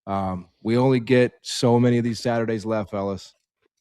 We only get so many of these Saturdays left, fellas.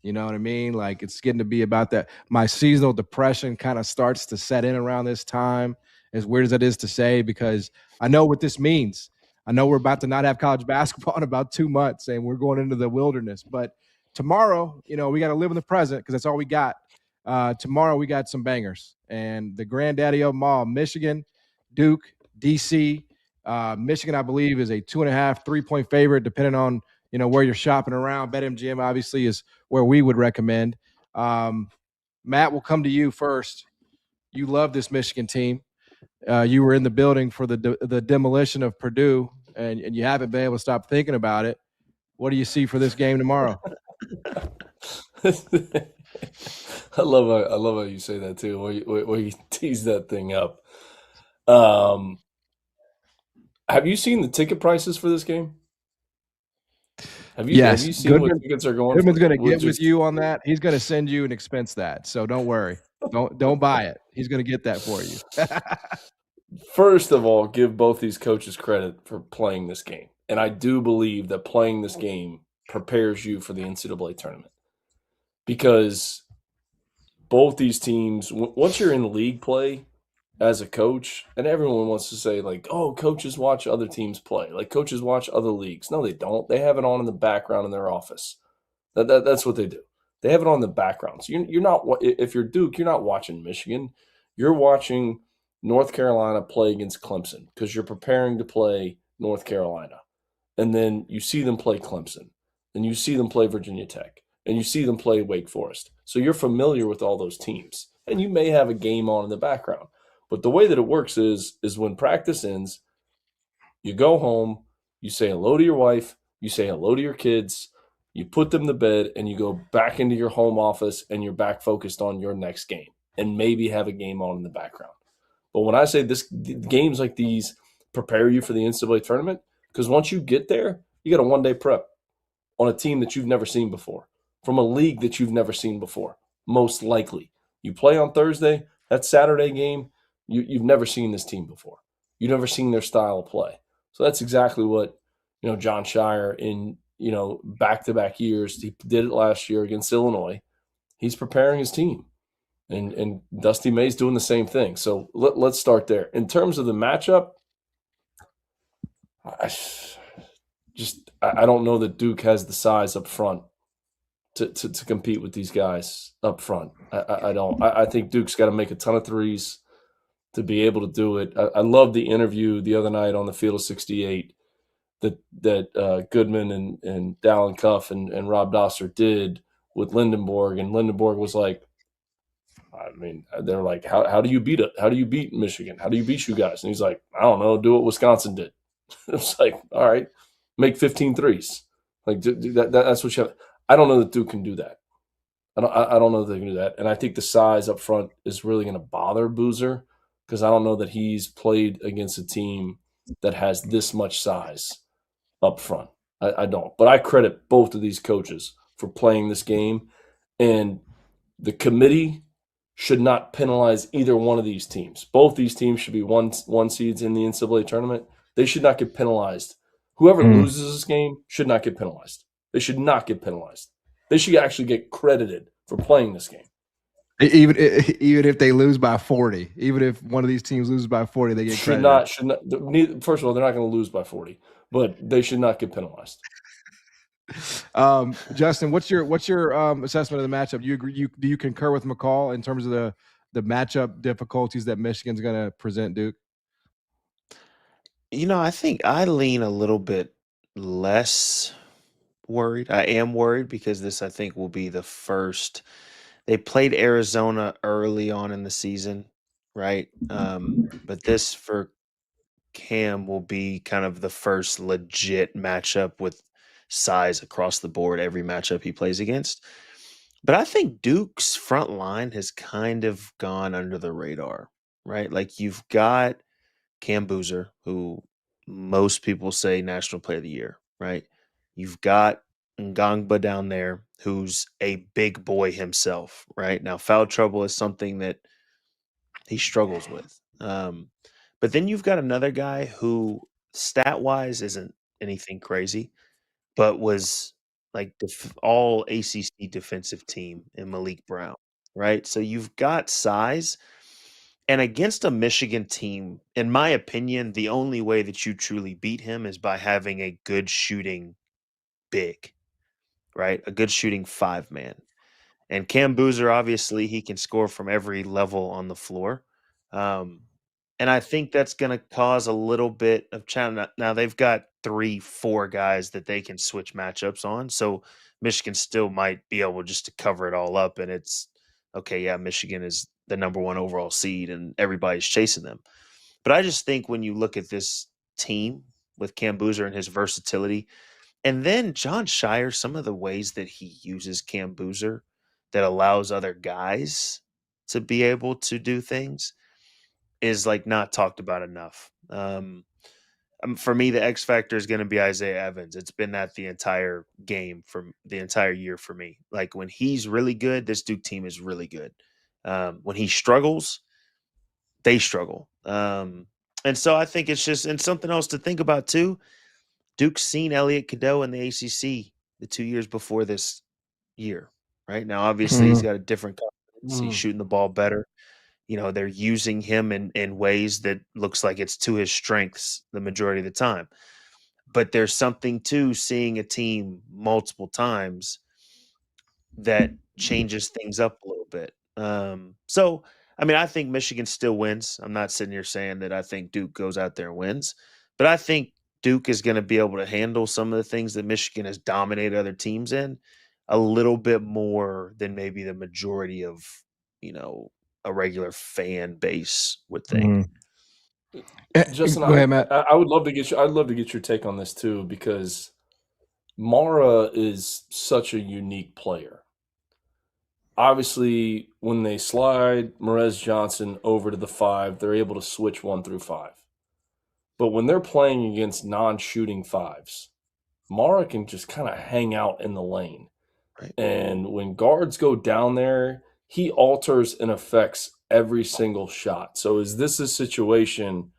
You know what I mean? Like it's getting to be about that. My seasonal depression kind of starts to set in around this time, as weird as it is to say, because I know what this means. I know we're about to not have college basketball in about 2 months and we're going into the wilderness. But tomorrow, we got to live in the present because that's all we got. Tomorrow, we got some bangers. And the granddaddy of them all, Michigan, Duke, DC. Michigan, I believe, is a 2.5, 3-point favorite, depending on where you're shopping around. BetMGM obviously is where we would recommend. Matt, we'll come to you first. You love this Michigan team. You were in the building for the demolition of Purdue, and you haven't been able to stop thinking about it. What do you see for this game tomorrow? I love how you say that too, where you tease that thing up. Have you seen the ticket prices for this game? Yes. Have you seen what tickets are going for? Goodman's going to get with you on that. He's going to send you an expense that. So don't worry. Don't buy it. He's going to get that for you. First of all, give both these coaches credit for playing this game. And I do believe that playing this game prepares you for the NCAA tournament. Because both these teams, once you're in league play as a coach, and everyone wants to say, like, oh, coaches watch other teams play. Like, coaches watch other leagues. No, they don't. They have it on in the background in their office. That's what they do. They have it on in the background. So you're not, if you're Duke, you're not watching Michigan. You're watching North Carolina play against Clemson because you're preparing to play North Carolina. And then you see them play Clemson. And you see them play Virginia Tech. And you see them play Wake Forest. So you're familiar with all those teams. And you may have a game on in the background. But the way that it works is when practice ends, you go home, you say hello to your wife, you say hello to your kids, you put them to bed, and you go back into your home office and you're back focused on your next game and maybe have a game on in the background. But when I say games like these prepare you for the NCAA tournament, because once you get there, you got a one-day prep on a team that you've never seen before, from a league that you've never seen before, most likely. You play on Thursday, that Saturday game, you've never seen this team before. You've never seen their style of play. So that's exactly what John Shire in back-to-back years, he did it last year against Illinois. He's preparing his team. And Dusty May's doing the same thing. So let's start there. In terms of the matchup, I don't know that Duke has the size up front to compete with these guys up front. I don't. I think Duke's got to make a ton of threes to be able to do it. I love the interview the other night on the Field of 68 that Goodman and Dallin Cuff and Rob Doster did with Lindenborg. And Lindenborg was like, I mean, they're like, how do you beat it? How do you beat Michigan? How do you beat you guys? And he's like, I don't know. Do what Wisconsin did. It's like, all right, make 15 threes. Like that's what you have. I don't know that Duke can do that. I don't know that they can do that. And I think the size up front is really going to bother Boozer because I don't know that he's played against a team that has this much size up front. I don't. But I credit both of these coaches for playing this game. And the committee should not penalize either one of these teams. Both these teams should be one seeds in the NCAA tournament. They should not get penalized. Whoever loses this game should not get penalized. They should not get penalized. They should actually get credited for playing this game. Even if they lose by 40, even if one of these teams loses by 40, they get credited. Should not. First of all, they're not going to lose by 40, but they should not get penalized. Justin, what's your assessment of the matchup? Do you concur with McCall in terms of the matchup difficulties that Michigan's going to present Duke? I think I lean a little bit less worried. I am worried because this, I think, will be the first. They played Arizona early on in the season, right? But this for Cam will be kind of the first legit matchup with size across the board, every matchup he plays against. But I think Duke's front line has kind of gone under the radar, right? Like you've got Cam Boozer, who most people say National Player of the Year, right? You've got Ngangba down there, who's a big boy himself, right? Now, foul trouble is something that he struggles with. But then you've got another guy who, stat-wise, isn't anything crazy, but was like all ACC defensive team in Malik Brown, right? So you've got size. And against a Michigan team, in my opinion, the only way that you truly beat him is by having a good shooting big, right? A good shooting 5-man. And Cam Boozer, obviously, he can score from every level on the floor. Um, and I think that's going to cause a little bit of challenge. Now they've got 3, 4 guys that they can switch matchups on. So Michigan still might be able just to cover it all up. And it's okay. Yeah, Michigan is the number 1 overall seed and everybody's chasing them. But I just think when you look at this team with Cam Boozer and his versatility, and then John Shire, some of the ways that he uses Cam Boozer that allows other guys to be able to do things is like not talked about enough. For me, the X factor is going to be Isaiah Evans. It's been that the entire game from the entire year for me. Like when he's really good, this Duke team is really good. When he struggles, they struggle. And so I think it's just and something else to think about too. Duke's seen Elliot Cadeau in the ACC the 2 years before this year, right? Now, obviously, he's got a different confidence. He's shooting the ball better. They're using him in ways that looks like it's to his strengths the majority of the time. But there's something to seeing a team multiple times that changes things up a little bit. So, I mean, I think Michigan still wins. I'm not sitting here saying that I think Duke goes out there and wins, but I think Duke is going to be able to handle some of the things that Michigan has dominated other teams in a little bit more than maybe the majority of, a regular fan base would think. Justin, Go ahead, Matt. I would love to get I'd love to get your take on this too, because Mara is such a unique player. Obviously, when they slide Merez Johnson over to the 5, they're able to switch 1 through 5. But when they're playing against non-shooting 5s, Mara can just kind of hang out in the lane. Right. And when guards go down there, he alters and affects every single shot. So is this a situation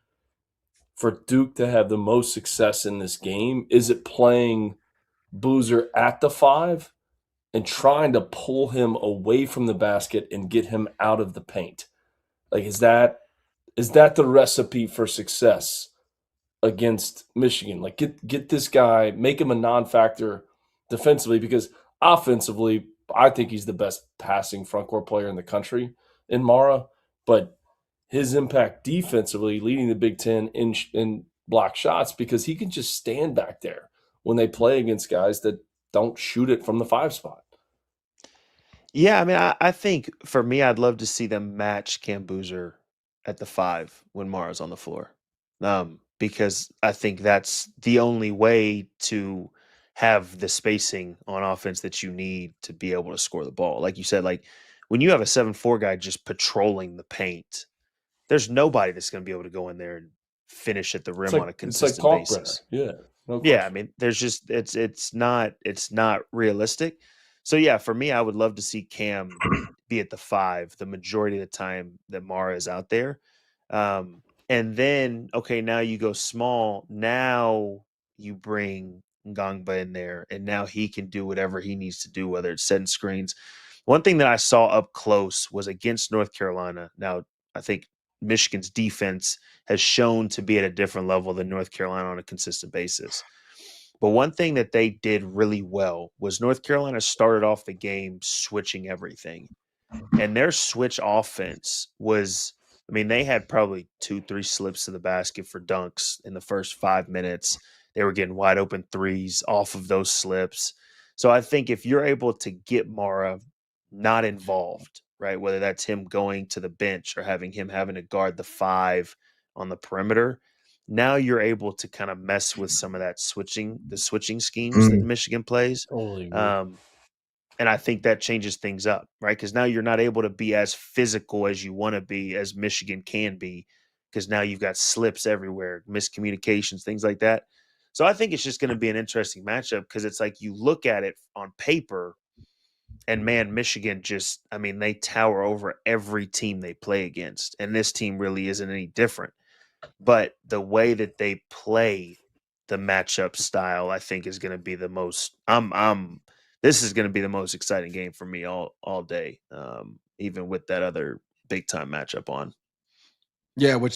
for Duke to have the most success in this game? Is it playing Boozer at the 5 and trying to pull him away from the basket and get him out of the paint? Like, is that the recipe for success against Michigan? Like, get this guy, make him a non-factor defensively, because offensively, I think he's the best passing front court player in the country in Mara, but his impact defensively, leading the Big Ten in block shots, because he can just stand back there when they play against guys that don't shoot it from the 5 spot. Yeah, I mean, I think for me, I'd love to see them match Cam Boozer at the 5 when Mara's on the floor, because I think that's the only way to have the spacing on offense that you need to be able to score the ball. Like you said, like when you have a 7-4 guy just patrolling the paint, there's nobody that's going to be able to go in there and finish at the rim on a consistent basis. Yeah. No Yeah, I mean, there's just it's not realistic. So yeah, for me, I would love to see Cam be at the 5 the majority of the time that Mara is out there. And then okay, now you go small. Now you bring Ngangba in there, and now he can do whatever he needs to do, whether it's setting screens. One thing that I saw up close was against North Carolina. Now, I think Michigan's defense has shown to be at a different level than North Carolina on a consistent basis. But one thing that they did really well was North Carolina started off the game switching everything. And their switch offense was, I mean, they had probably 2-3 slips to the basket for dunks in the first 5 minutes. They were getting wide open threes off of those slips. So I think if you're able to get Mara not involved, right, whether that's him going to the bench or having to guard the 5 on the perimeter, now you're able to kind of mess with some of that switching schemes that Michigan plays. Totally agree. And I think that changes things up, right? Because now you're not able to be as physical as you want to be, as Michigan can be, because now you've got slips everywhere, miscommunications, things like that. So I think it's just going to be an interesting matchup, because it's like you look at it on paper and man, Michigan just, I mean, they tower over every team they play against. And this team really isn't any different. But the way that they play the matchup style, I think, is going to be the most. This is going to be the most exciting game for me all day, even with that other big time matchup on. Yeah, which